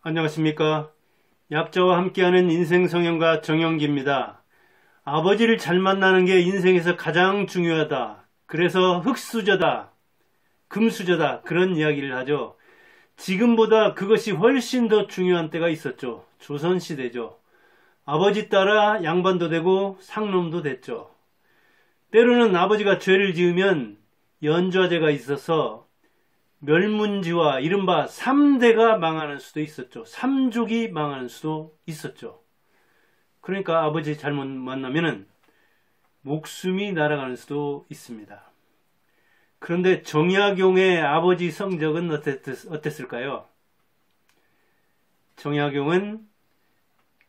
안녕하십니까. 약자와 함께하는 인생성형가 정영기입니다. 아버지를 잘 만나는 게 인생에서 가장 중요하다. 그래서 흙수저다, 금수저다, 그런 이야기를 하죠. 지금보다 그것이 훨씬 더 중요한 때가 있었죠. 조선시대죠. 아버지 따라 양반도 되고 상놈도 됐죠. 때로는 아버지가 죄를 지으면 연좌제가 있어서 멸문지와 이른바 3대가 망하는 수도 있었죠. 3족이 망하는 수도 있었죠. 그러니까 아버지 잘못 만나면은 목숨이 날아가는 수도 있습니다. 그런데 정약용의 아버지 성적은 어땠을까요? 정약용은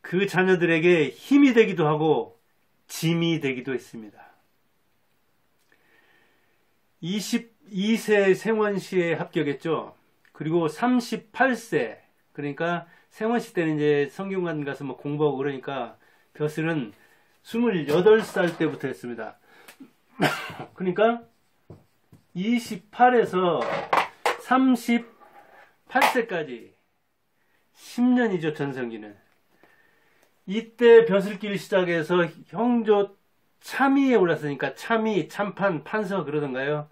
그 자녀들에게 힘이 되기도 하고 짐이 되기도 했습니다. 22세 생원시에 합격했죠. 그리고 38세, 그러니까 생원시 때는 이제 성균관 가서 뭐 공부하고 그러니까 벼슬은 28살 때부터 했습니다. 그러니까 28에서 38세까지 10년이죠, 전성기는. 이때 벼슬길 시작해서 형조 참의에 올랐으니까 참의, 참판, 판서 그러던가요?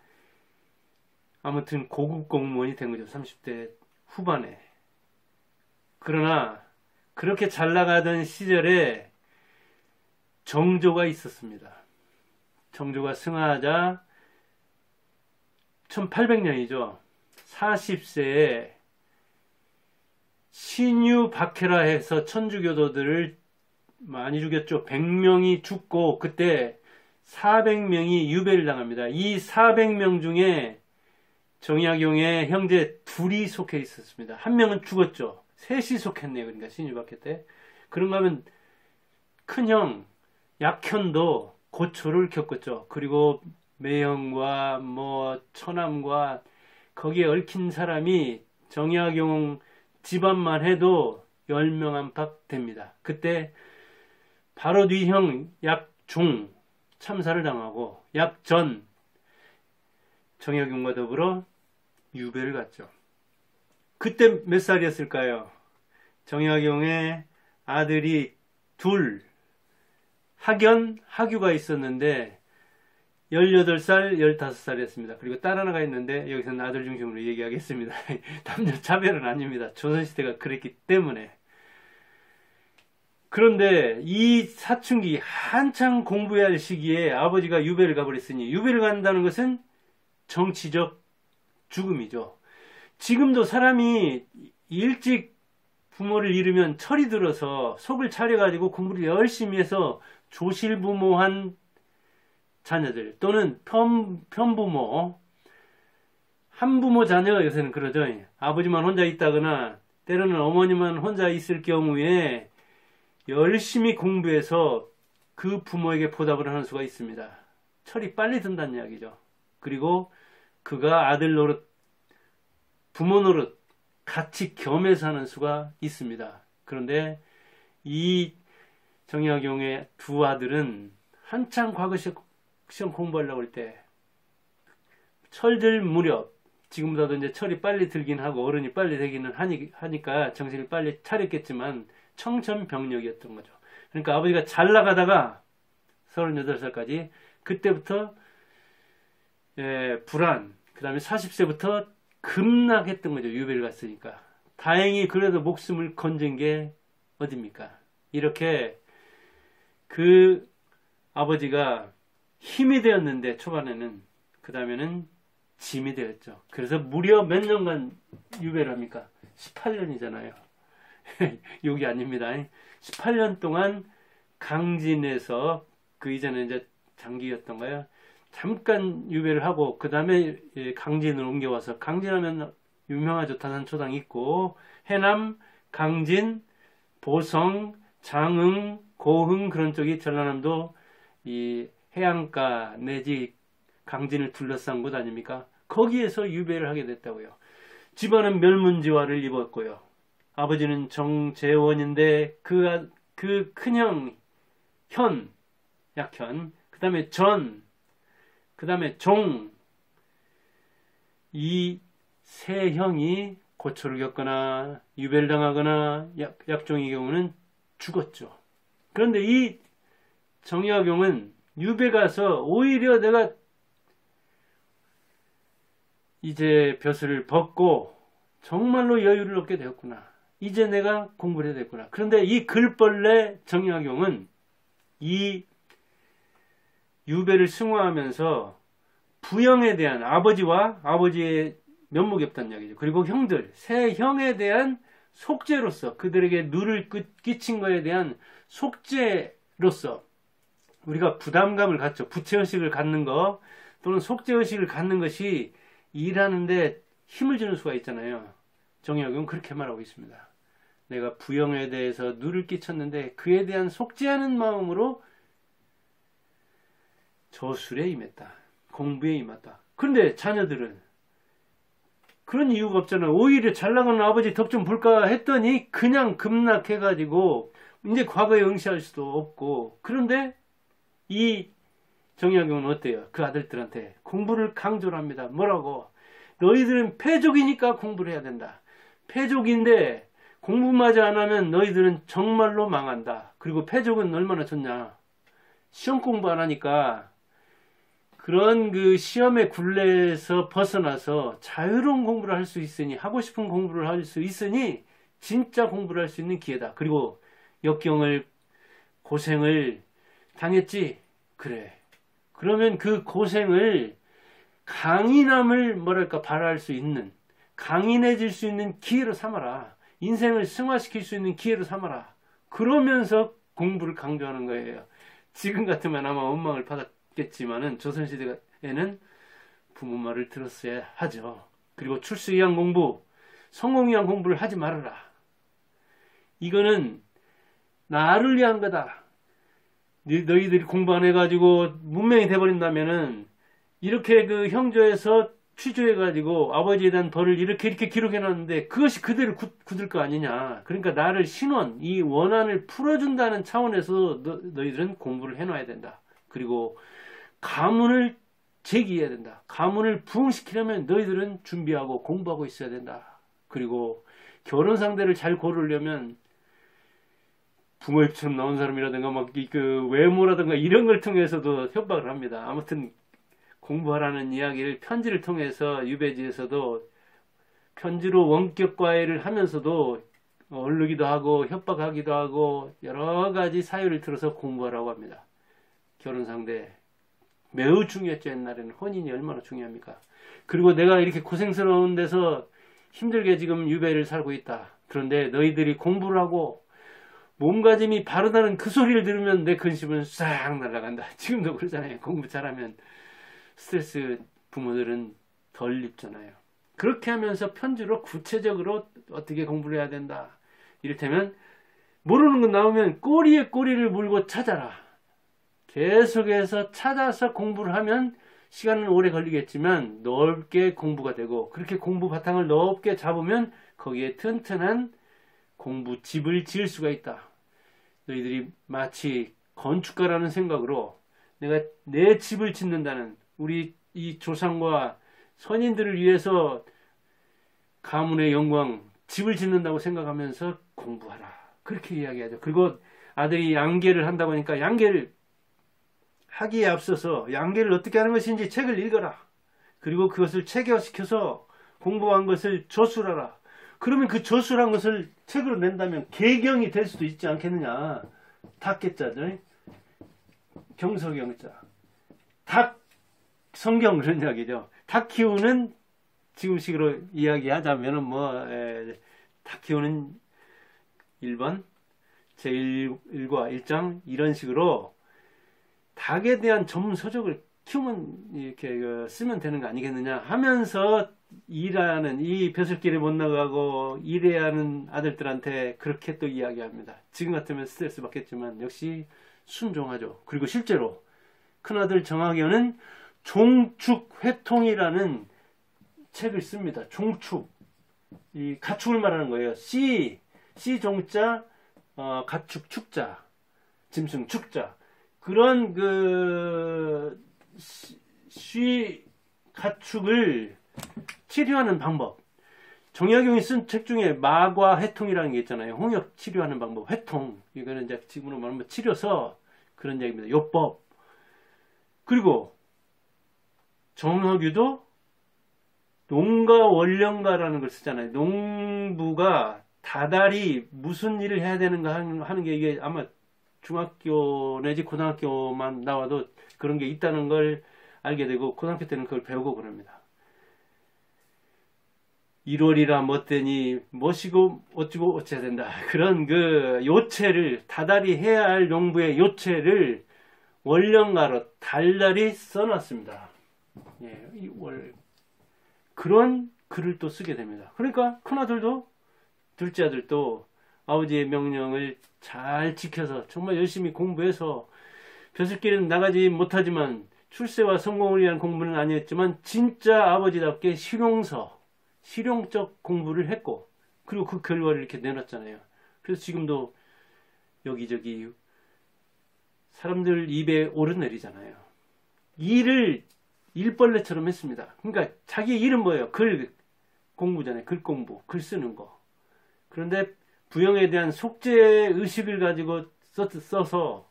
아무튼 고급 공무원이 된 거죠. 30대 후반에. 그러나 그렇게 잘 나가던 시절에 정조가 있었습니다. 정조가 승하하자 1800년이죠. 40세에 신유박해라 해서 천주교도들을 많이 죽였죠. 100명이 죽고 그때 400명이 유배를 당합니다. 이 400명 중에 정약용의 형제 둘이 속해 있었습니다. 한 명은 죽었죠. 셋이 속했네요. 그러니까 신유박해 때. 그런가 하면 큰형 약현도 고초를 겪었죠. 그리고 매형과 뭐 처남과 거기에 얽힌 사람이 정약용 집안만 해도 10명 안팎 됩니다. 그때 바로 뒤 형 약종 참사를 당하고 약전 정약용과 더불어 유배를 갔죠. 그때 몇 살이었을까요? 정약용의 아들이 둘, 학연, 학유가 있었는데 18살, 15살이었습니다. 그리고 딸 하나가 있는데 여기서는 아들 중심으로 얘기하겠습니다. 남녀 차별은 아닙니다. 조선시대가 그랬기 때문에. 그런데 이 사춘기 한창 공부해야 할 시기에 아버지가 유배를 가버렸으니 유배를 간다는 것은 정치적 죽음이죠. 지금도 사람이 일찍 부모를 잃으면 철이 들어서 속을 차려가지고 공부를 열심히 해서 조실부모한 자녀들 또는 편부모, 한부모 자녀 요새는 그러죠. 아버지만 혼자 있다거나 때로는 어머니만 혼자 있을 경우에 열심히 공부해서 그 부모에게 보답을 하는 수가 있습니다. 철이 빨리 든다는 이야기죠. 그리고 그가 아들 노릇, 부모 노릇 같이 겸해서 하는 수가 있습니다. 그런데 이 정약용의 두 아들은 한창 과거 시험 공부하려고 할 때 철들 무렵, 지금보다도 이제 철이 빨리 들긴 하고 어른이 빨리 되기는 하니까 정신을 빨리 차렸겠지만 청천벽력이었던 거죠. 그러니까 아버지가 잘 나가다가 38살까지 그때부터 불안, 그 다음에 40세부터 급락했던 거죠. 유배를 갔으니까. 다행히 그래도 목숨을 건진 게 어딥니까? 이렇게 그 아버지가 힘이 되었는데 초반에는 그 다음에는 짐이 되었죠. 그래서 무려 몇 년간 유배를 합니까? 18년이잖아요. 욕이 아닙니다. 18년 동안 강진에서 그 이전에 이제 장기였던가요? 잠깐 유배를 하고 그 다음에 강진으로 옮겨와서 강진하면 유명하죠. 다산초당 있고 해남, 강진, 보성, 장흥, 고흥 그런 쪽이 전라남도 이 해안가 내지 강진을 둘러싼 곳 아닙니까? 거기에서 유배를 하게 됐다고요. 집안은 멸문지화를 입었고요. 아버지는 정재원인데 그 큰형 현, 약현, 그 다음에 전, 그 다음에 종, 이 세 형이 고초를 겪거나 유배를 당하거나 약종의 경우는 죽었죠. 그런데 이 정약용은 유배 가서 오히려 내가 이제 벼슬을 벗고 정말로 여유를 얻게 되었구나. 이제 내가 공부를 해야 되겠구나. 그런데 이 글벌레 정약용은 이 유배를 승화하면서 부형에 대한 아버지와 아버지의 면목이 없다는 이야기죠. 그리고 형들, 세 형에 대한 속죄로서 그들에게 누를 끼친 것에 대한 속죄로서 우리가 부담감을 갖죠. 부채의식을 갖는 거 또는 속죄의식을 갖는 것이 일하는데 힘을 주는 수가 있잖아요. 정약용은 그렇게 말하고 있습니다. 내가 부형에 대해서 누를 끼쳤는데 그에 대한 속죄하는 마음으로 저술에 임했다. 공부에 임했다. 그런데 자녀들은 그런 이유가 없잖아요. 오히려 잘 나가는 아버지 덕 좀 볼까 했더니 그냥 급락해가지고 이제 과거에 응시할 수도 없고. 그런데 이 정약용은 어때요? 그 아들들한테 공부를 강조를 합니다. 뭐라고? 너희들은 패족이니까 공부를 해야 된다. 패족인데 공부마저 안 하면 너희들은 정말로 망한다. 그리고 패족은 얼마나 좋냐? 시험 공부 안 하니까 그런 그 시험의 굴레에서 벗어나서 자유로운 공부를 할 수 있으니, 하고 싶은 공부를 할 수 있으니 진짜 공부를 할 수 있는 기회다. 그리고 역경을, 고생을 당했지? 그래. 그러면 그 고생을 강인함을 뭐랄까 발휘할 수 있는, 강인해질 수 있는 기회로 삼아라. 인생을 승화시킬 수 있는 기회로 삼아라. 그러면서 공부를 강조하는 거예요. 지금 같으면 아마 원망을 받았겠지만은 조선시대에는 부모 말을 들었어야 하죠. 그리고 출세 위한 공부, 성공 위한 공부를 하지 말아라. 이거는 나를 위한 거다. 너희들이 공부 안 해가지고 문맹이 돼버린다면은 이렇게 그 형조에서 취조해가지고 아버지에 대한 벌을 이렇게 기록해놨는데 그것이 그대로 굳을 거 아니냐. 그러니까 나를 신원, 이 원한을 풀어준다는 차원에서 너희들은 공부를 해놔야 된다. 그리고 가문을 제기해야 된다. 가문을 부흥시키려면 너희들은 준비하고 공부하고 있어야 된다. 그리고 결혼 상대를 잘 고르려면 붕어입처럼 나온 사람이라든가 막 그 외모라든가 이런 걸 통해서도 협박을 합니다. 아무튼 공부하라는 이야기를 편지를 통해서 유배지에서도 편지로 원격 과외를 하면서도 얼르기도 하고 협박하기도 하고 여러 가지 사유를 들어서 공부하라고 합니다. 결혼 상대 매우 중요했죠. 옛날에는 혼인이 얼마나 중요합니까? 그리고 내가 이렇게 고생스러운 데서 힘들게 지금 유배를 살고 있다. 그런데 너희들이 공부를 하고 몸가짐이 바르다는 그 소리를 들으면 내 근심은 싹 날아간다. 지금도 그러잖아요. 공부 잘하면 스트레스 부모들은 덜 입잖아요. 그렇게 하면서 편지로 구체적으로 어떻게 공부를 해야 된다. 이를테면 모르는 거 나오면 꼬리에 꼬리를 물고 찾아라. 계속해서 찾아서 공부를 하면 시간은 오래 걸리겠지만 넓게 공부가 되고 그렇게 공부 바탕을 넓게 잡으면 거기에 튼튼한 공부 집을 지을 수가 있다. 너희들이 마치 건축가라는 생각으로 내가 내 집을 짓는다는 우리 이 조상과 선인들을 위해서 가문의 영광 집을 짓는다고 생각하면서 공부하라. 그렇게 이야기하죠. 그리고 아들이 양계를 한다고 하니까 양계를 하기에 앞서서 양계를 어떻게 하는 것인지 책을 읽어라. 그리고 그것을 체계화시켜서 공부한 것을 저술하라. 그러면 그 저술한 것을 책으로 낸다면 계경이 될 수도 있지 않겠느냐. 닭개자죠. 경서경자. 닭 성경 그런 이야기죠. 닭 키우는 지금식으로 이야기하자면은 닭 키우는 1번 제1과 1장 이런 식으로 닭에 대한 전문 서적을 키우면 이렇게 쓰면 되는 거 아니겠느냐 하면서 일하는 이 벼슬길에 못 나가고 일해야 하는 아들들한테 그렇게 또 이야기합니다. 지금 같으면 스트레스 받겠지만 역시 순종하죠. 그리고 실제로 큰아들 정학연은 종축회통이라는 책을 씁니다. 종축, 이 가축을 말하는 거예요. 씨 종자, 가축 축자, 짐승 축자. 그런 가축을 치료하는 방법. 정약용이 쓴 책 중에 마과 해통이라는 게 있잖아요. 홍역 치료하는 방법, 해통. 이거는 이제 지금으로 말하면 치료서 그런 얘기입니다. 요법. 그리고 정학유도 농가 원령가라는 걸 쓰잖아요. 농부가 다달이 무슨 일을 해야 되는가 하는 게 이게 아마 중학교 내지 고등학교만 나와도 그런 게 있다는 걸 알게 되고 고등학교 때는 그걸 배우고 그럽니다. 1월이라 멋대니 멋이고 어찌고 어찌해야 된다. 그런 그 요체를 다달이 해야 할 농부의 요체를 원령가로 달달이 써놨습니다. 예, 그런 글을 또 쓰게 됩니다. 그러니까 큰아들도 둘째 아들도 아버지의 명령을 잘 지켜서 정말 열심히 공부해서 벼슬길은 나가지 못하지만 출세와 성공을 위한 공부는 아니었지만 진짜 아버지답게 실용적 공부를 했고 그리고 그 결과를 이렇게 내놨잖아요. 그래서 지금도 여기저기 사람들 입에 오르내리잖아요. 일을 일벌레처럼 했습니다. 그러니까 자기 일은 뭐예요? 글 공부잖아요. 글 공부, 글 쓰는 거. 그런데 부영에 대한 속죄 의식을 가지고 써서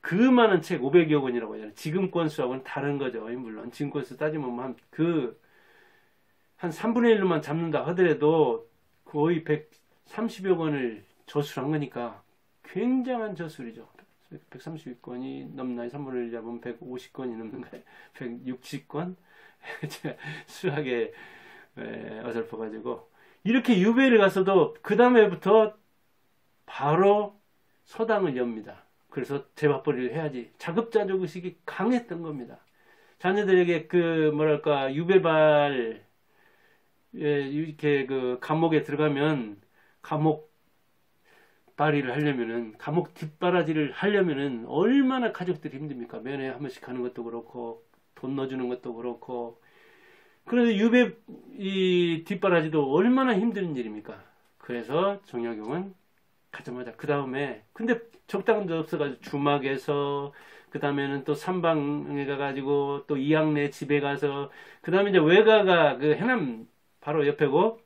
그 많은 책 500여 권이라고 하잖아요. 지금 권수하고는 다른 거죠. 물론 지금 권수 따지면 한 3분의 1로만 잡는다 하더라도 거의 130여 권을 저술한 거니까 굉장한 저술이죠. 130권이 넘나요? 3분의 1 잡으면 150권이 넘는가요? 160권? 제가 수학에 어설퍼가지고 이렇게 유배를 갔어도 그 다음에부터 바로 서당을 엽니다. 그래서 재밥벌이를 해야지. 자급자족 의식이 강했던 겁니다. 자녀들에게 유배발 이렇게 감옥에 들어가면 감옥 발의를 하려면은 감옥 뒷바라지를 하려면은 얼마나 가족들이 힘듭니까? 면회 한 번씩 가는 것도 그렇고 돈 넣어주는 것도 그렇고 그래서 유배 이 뒷바라지도 얼마나 힘든 일입니까? 그래서 정약용은 가자마자 그 다음에 근데 적당한 데 없어가지고 주막에서 그 다음에는 또 삼방에 가가지고 또 이양내 집에 가서 그 다음에 이제 외가가 그 해남 바로 옆에고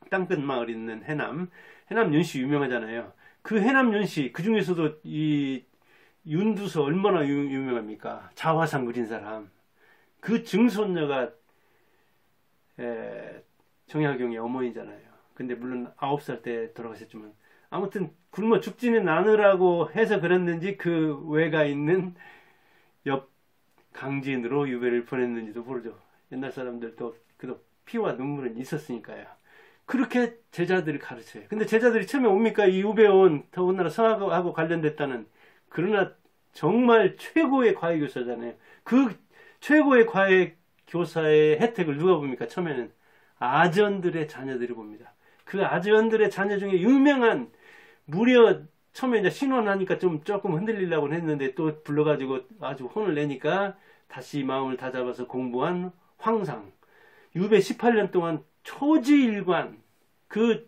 땅끝 마을 있는 해남 윤씨 유명하잖아요. 그 해남 윤씨 그 중에서도 이 윤두서 얼마나 유명합니까? 자화상 그린 사람. 그 증손녀가 정약용의 어머니잖아요. 근데 물론 9살 때 돌아가셨지만 아무튼 굶어 죽지는 않으라고 해서 그랬는지 그 외가 있는 옆 강진으로 유배를 보냈는지도 모르죠. 옛날 사람들도 그래도 피와 눈물은 있었으니까요. 그렇게 제자들을 가르쳐요. 근데 제자들이 처음에 옵니까? 이 유배원 더군다나 성악하고 관련됐다는 그러나 정말 최고의 과외교사잖아요. 그 최고의 과외교사의 혜택을 누가 봅니까? 처음에는 아전들의 자녀들이 봅니다. 그 아전들의 자녀 중에 유명한 무려 처음에 이제 신원하니까 조금 흔들리려고 했는데 또 불러가지고 아주 혼을 내니까 다시 마음을 다잡아서 공부한 황상. 유배 18년 동안 초지일관 그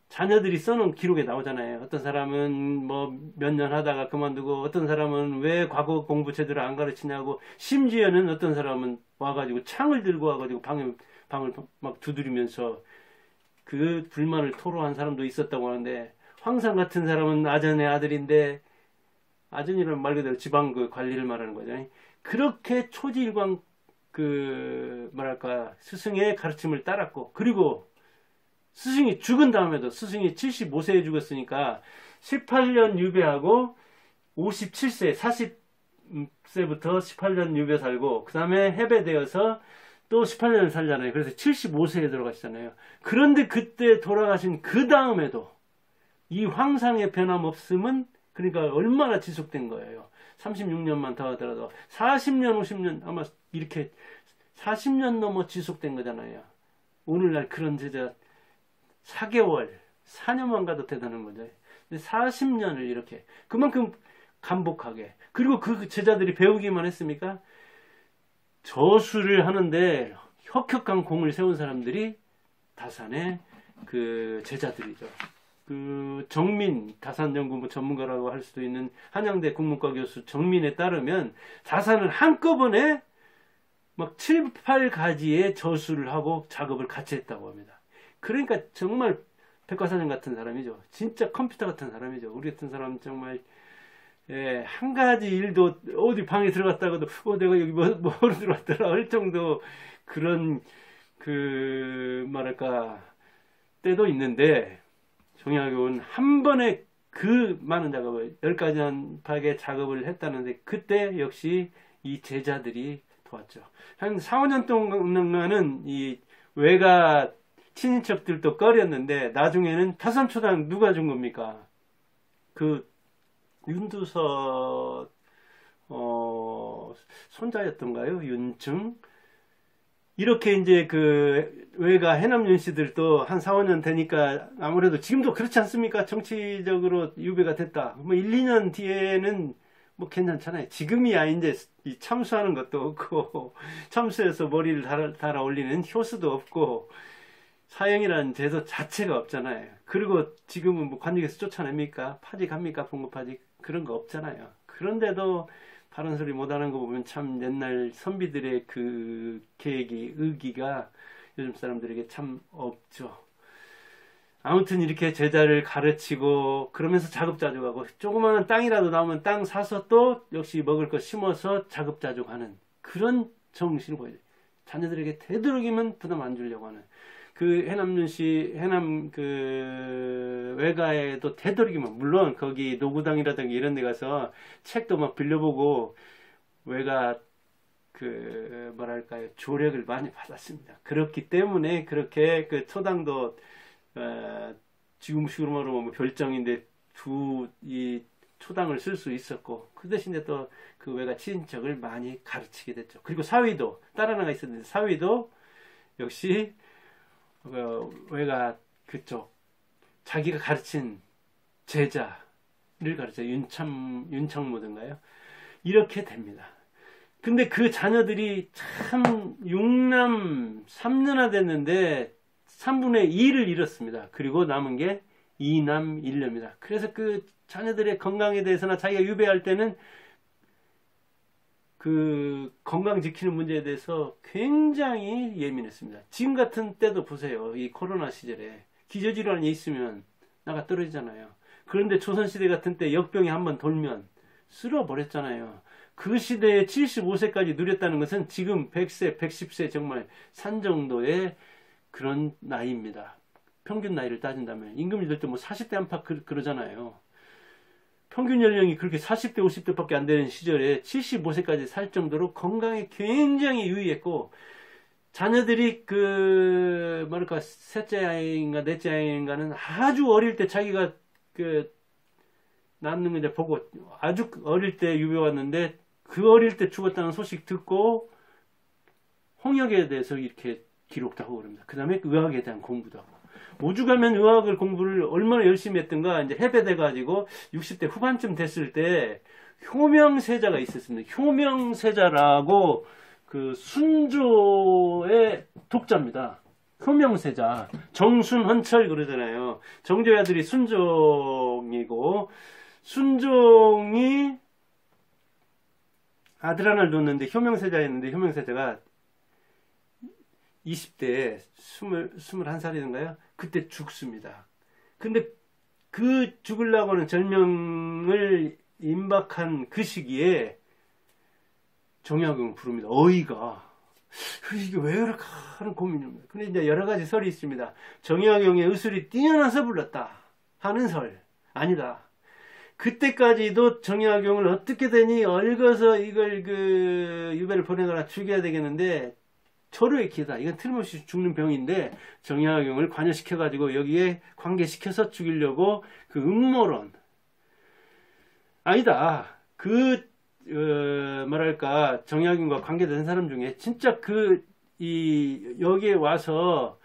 자녀들이 써놓은 기록에 나오잖아요. 어떤 사람은 뭐 몇 년 하다가 그만두고 어떤 사람은 왜 과거 공부 제대로 안 가르치냐고 심지어는 어떤 사람은 와가지고 창을 들고 와가지고 방을 막 두드리면서 그 불만을 토로한 사람도 있었다고 하는데 황상 같은 사람은 아전의 아들인데 아전이라는 말 그대로 지방 그 관리를 말하는 거죠. 그렇게 초지일관 스승의 가르침을 따랐고 그리고 스승이 죽은 다음에도 스승이 75세에 죽었으니까 18년 유배하고 57세 40세부터 18년 유배 살고 그 다음에 해배되어서 또 18년을 살잖아요. 그래서 75세에 들어가시잖아요. 그런데 그때 돌아가신 그 다음에도 이 황상의 변함없음은 그러니까 얼마나 지속된 거예요. 36년만 더 하더라도 40년 50년 아마 이렇게 40년 넘어 지속된 거잖아요. 오늘날 그런 제자 4개월 4년만 가도 대단한 거죠. 근데 40년을 이렇게 그만큼 간복하게 그리고 그 제자들이 배우기만 했습니까? 저술을 하는데 혁혁한 공을 세운 사람들이 다산의 그 제자들이죠. 그 정민 다산연구부 전문가라고 할 수도 있는 한양대 국문과 교수 정민에 따르면 다산은 한꺼번에 막 7, 8가지의 저술을 하고 작업을 같이 했다고 합니다. 그러니까 정말 백과사전 같은 사람이죠. 진짜 컴퓨터 같은 사람이죠. 우리 같은 사람 정말 예, 한 가지 일도 어디 방에 들어갔다가도 내가 여기 뭐로 들어왔더라 할 정도 그런 뭐랄까 때도 있는데 정약용은 한 번에 그 많은 작업을 10가지 안팎의 작업을 했다는데 그때 역시 이 제자들이 도왔죠. 한 4, 5년 동안은 이 외가 친인척들도 꺼렸는데 나중에는 타산초당 누가 준 겁니까? 그 윤두서 손자였던가요? 윤증? 이렇게 이제 그 외가 해남 윤씨들도 한 4, 5년 되니까 아무래도 지금도 그렇지 않습니까? 정치적으로 유배가 됐다. 뭐 1, 2년 뒤에는 뭐 괜찮잖아요. 지금이야 이제 참수하는 것도 없고 참수해서 머리를 달아 올리는 효수도 없고 사형이라는 제도 자체가 없잖아요. 그리고 지금은 뭐 관직에서 쫓아냅니까? 파직합니까? 봉고파직? 그런 거 없잖아요. 그런데도 바른 소리 못하는 거 보면 참 옛날 선비들의 그 계획이 의기가 요즘 사람들에게 참 없죠. 아무튼 이렇게 제자를 가르치고 그러면서 자급자족하고 조그마한 땅이라도 나오면 땅 사서 또 역시 먹을 거 심어서 자급자족하는 그런 정신을 보여요. 자녀들에게 되도록이면 부담 안 주려고 하는 그 해남윤씨 해남 그 외가에도 되도록이면 물론 거기 노구당이라든가 이런 데 가서 책도 막 빌려보고 외가 그 뭐랄까요 조력을 많이 받았습니다. 그렇기 때문에 그렇게 그 초당도 지금식으로 뭐 별정인데 이 초당을 쓸 수 있었고 그 대신에 또 그 외가 친척을 많이 가르치게 됐죠. 그리고 사위도 딸 하나가 있었는데 사위도 역시 외가 그쪽 자기가 가르친 제자를 가르쳐 윤창모든가요? 이렇게 됩니다. 근데 그 자녀들이 참 6남 3녀나 됐는데 3분의 2를 잃었습니다. 그리고 남은 게 2남 1녀입니다. 그래서 그 자녀들의 건강에 대해서나 자기가 유배할 때는 그 건강 지키는 문제에 대해서 굉장히 예민했습니다. 지금 같은 때도 보세요. 이 코로나 시절에 기저질환이 있으면 나가 떨어지잖아요. 그런데 조선시대 같은 때 역병이 한번 돌면 쓸어버렸잖아요. 그 시대에 75세까지 누렸다는 것은 지금 100세, 110세 정말 산 정도의 그런 나이입니다. 평균 나이를 따진다면 임금님들도 뭐 40대 안팎 그러잖아요. 평균 연령이 그렇게 40대, 50대밖에 안 되는 시절에 75세까지 살 정도로 건강에 굉장히 유의했고 자녀들이 뭐랄까 셋째 아이인가 넷째 아이인가는 아주 어릴 때 자기가 낳는 거 이제 보고 아주 어릴 때 유배 왔는데 그 어릴 때 죽었다는 소식 듣고 홍역에 대해서 이렇게 기록도 하고 그럽니다. 그 다음에 의학에 대한 공부도 하고. 오죽하면 의학을 공부를 얼마나 열심히 했던가 이제 해배돼가지고 60대 후반쯤 됐을 때 효명세자가 있었습니다. 효명세자라고 그 순조의 독자입니다. 효명세자. 정순헌철 그러잖아요. 정조의 아들이 순종이고 순종이 아들 하나를 뒀는데 효명세자였는데 효명세자가 20대에 21살이던가요? 그때 죽습니다. 근데 그 죽으려고 하는 절명을 임박한 그 시기에 정약용을 부릅니다. 어이가. 이게 왜 그럴까 하는 고민입니다. 근데 이제 여러 가지 설이 있습니다. 정약용의 의술이 뛰어나서 불렀다 하는 설. 아니다. 그때까지도 정약용을 어떻게 되니 얽어서 이걸 유배를 보내거나 죽여야 되겠는데 절호의 기회다. 이건 틀림없이 죽는 병인데 정약용을 관여시켜가지고 여기에 관계시켜서 죽이려고 그 음모론. 아니다. 뭐랄까 정약용과 관계된 사람 중에 진짜 여기에 와서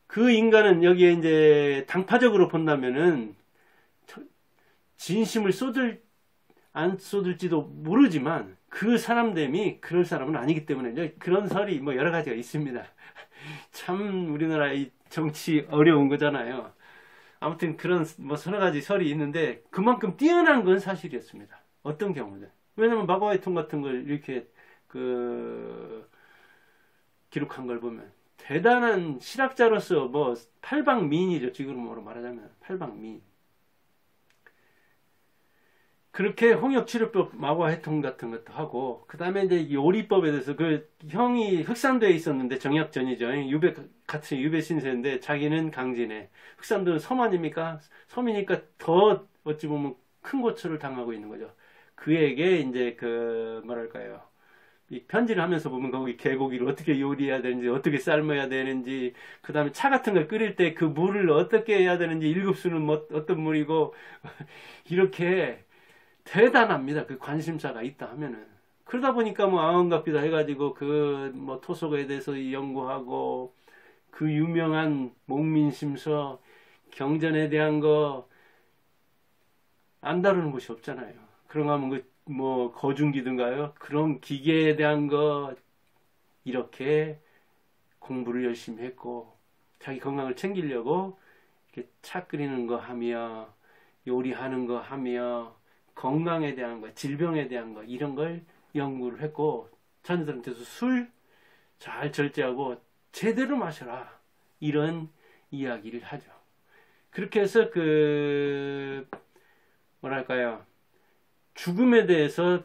그 인간은 여기에 이제 당파적으로 본다면은 진심을 안 쏟을지도 모르지만 그 사람됨이 그럴 사람은 아니기 때문에 그런 설이 뭐 여러 가지가 있습니다. 참 우리나라 이 정치 어려운 거잖아요. 아무튼 그런 뭐 서너 가지 설이 있는데 그만큼 뛰어난 건 사실이었습니다. 어떤 경우든. 왜냐면 마과의 통 같은 걸 이렇게 기록한 걸 보면 대단한 실학자로서 뭐 팔방미인이죠. 지금으로 말하자면 팔방미인. 그렇게 홍역치료법 마과해통 같은 것도 하고, 그 다음에 이제 요리법에 대해서 그 형이 흑산도에 있었는데 정약전이죠. 유배 같은 유배 신세인데 자기는 강진에, 흑산도는 섬 아닙니까? 섬이니까 더 어찌 보면 큰 고초를 당하고 있는 거죠. 그에게 이제 그 뭐랄까요, 이 편지를 하면서 보면 거기 개고기를 어떻게 요리해야 되는지, 어떻게 삶아야 되는지, 그 다음에 차 같은 걸 끓일 때 그 물을 어떻게 해야 되는지, 일급수는 뭐 어떤 물이고 이렇게 대단합니다. 그 관심사가 있다 하면은. 그러다 보니까 뭐 아흔갑이다 해가지고 그 뭐 토속에 대해서 연구하고, 그 유명한 목민심서 경전에 대한 거 안 다루는 곳이 없잖아요. 그런 거 하면 그 뭐 거중기든가요? 그런 기계에 대한 거 이렇게 공부를 열심히 했고, 자기 건강을 챙기려고 이렇게 차 끓이는 거 하며, 요리하는 거 하며, 건강에 대한 거, 질병에 대한 거, 이런 걸 연구를 했고, 자녀들한테도 술 잘 절제하고 제대로 마셔라, 이런 이야기를 하죠. 그렇게 해서 그 뭐랄까요, 죽음에 대해서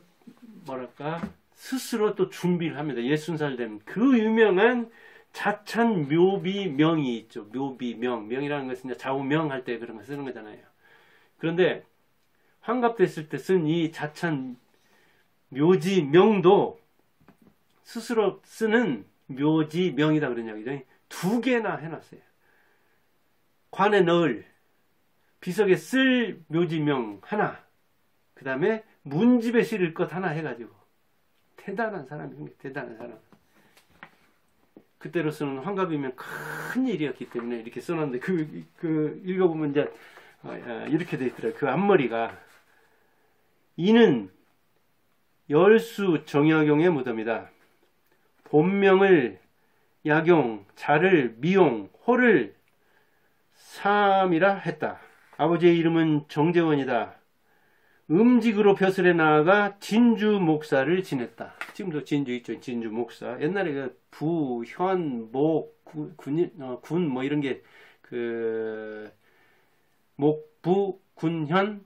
뭐랄까 스스로 또 준비를 합니다. 60살 되면 그 유명한 자찬 묘비명이 있죠. 묘비명, 명이라는 것은 좌우명 할 때 그런 거 쓰는 거잖아요. 그런데 환갑됐을 때 쓴 이 자찬 묘지명도 스스로 쓰는 묘지명이다 그런 이야기죠. 2개나 해놨어요. 관에 넣을, 비석에 쓸 묘지명 하나, 그 다음에 문집에 실을 것 하나 해가지고. 대단한 사람입니다. 대단한 사람. 그때로서는 환갑이면 큰 일이었기 때문에 이렇게 써놨는데, 읽어보면 이제 이렇게 돼 있더라고요. 그 앞머리가, 이는 열수 정약용의 무덤이다. 본명을 약용, 자를 미용, 호를 삼이라 했다. 아버지의 이름은 정재원이다. 음직으로 벼슬에 나아가 진주 목사를 지냈다. 지금도 진주 있죠. 진주 목사. 옛날에 그 부, 현, 목, 군 뭐 이런 게 그 목, 부, 군, 현,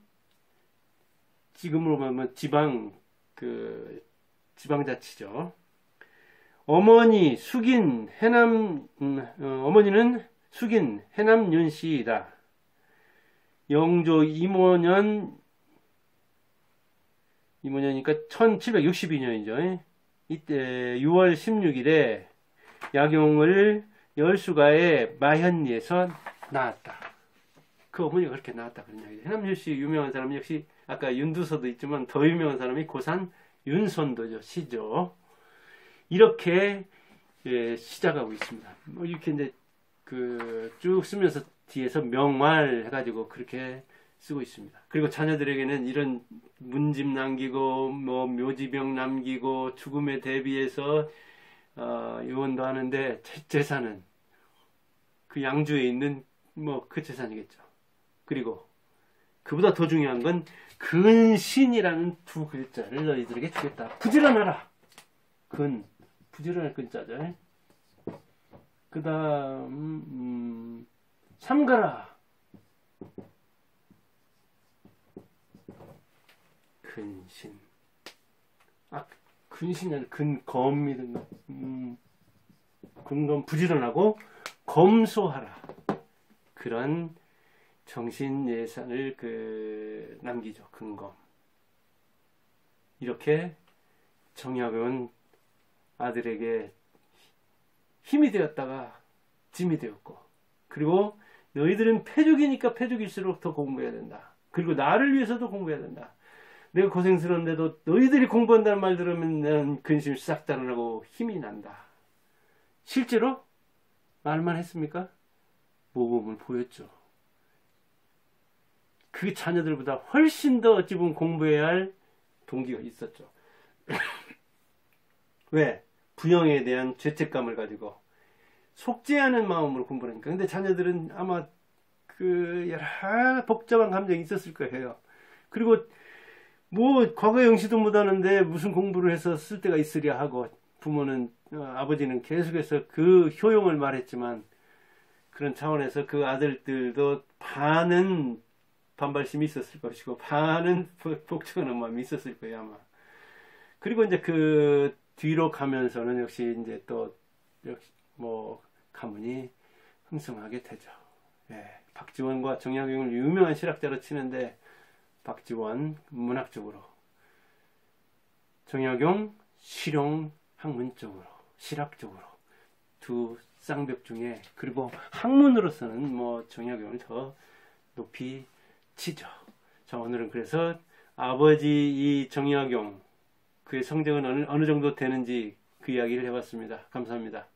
지금으로 보면 지방, 그 지방자치죠. 어머니 숙인 어머니는 숙인 해남윤 씨이다. 영조 이모년이니까 1762년이죠. 이때 6월 16일에 약용을 열수가의 마현리에서 낳았다. 그 어머니가 그렇게 낳았다 그런 이야기죠. 해남윤 씨 유명한 사람 역시 아까 윤두서도 있지만 더 유명한 사람이 고산 윤선도죠. 시죠. 이렇게 시작하고 있습니다. 뭐 이렇게 이제 쭉 쓰면서 뒤에서 명말 해가지고 그렇게 쓰고 있습니다. 그리고 자녀들에게는 이런 문집 남기고 뭐 묘지병 남기고 죽음에 대비해서 유언도 하는데, 재산은 그 양주에 있는 뭐 그 재산이겠죠. 그리고 그보다 더 중요한 건 근신이라는 2글자를 너희들에게 주겠다. 부지런하라. 부지런할 글자죠. 그 다음 삼가라. 근신. 근신은 근검이든가. 근검 부지런하고 검소하라. 그런 정신 예산을 남기죠. 근검. 이렇게 정약은 아들에게 힘이 되었다가 짐이 되었고, 그리고 너희들은 패족이니까 패족일수록 더 공부해야 된다. 그리고 나를 위해서도 공부해야 된다. 내가 고생스러운데도 너희들이 공부한다는 말 들으면 난 근심 싹 달아나고 힘이 난다. 실제로 말만 했습니까? 모범을 보였죠. 그 자녀들보다 훨씬 더 어찌 보면 공부해야 할 동기가 있었죠. 왜? 부영에 대한 죄책감을 가지고 속죄하는 마음으로 공부를 하니까. 근데 자녀들은 아마 여러 복잡한 감정이 있었을 거예요. 그리고 뭐 과거 영시도 못하는데 무슨 공부를 해서 쓸 데가 있으랴 하고, 부모는 아버지는 계속해서 그 효용을 말했지만 그런 차원에서 그 아들들도 반은 반발심이 있었을 것이고 반은 복종하는 마음이 있었을 거예요 아마. 그리고 이제 그 뒤로 가면서는 역시 이제 또 역시 뭐 가문이 흥성하게 되죠. 예, 박지원과 정약용을 유명한 실학자로 치는데 박지원 문학적으로, 정약용 실용 학문적으로, 실학적으로 두 쌍벽 중에, 그리고 학문으로서는 뭐 정약용을 더 높이 치죠. 자, 오늘은 그래서 아버지 이 정약용 그의 성적은 어느 정도 되는지 그 이야기를 해봤습니다. 감사합니다.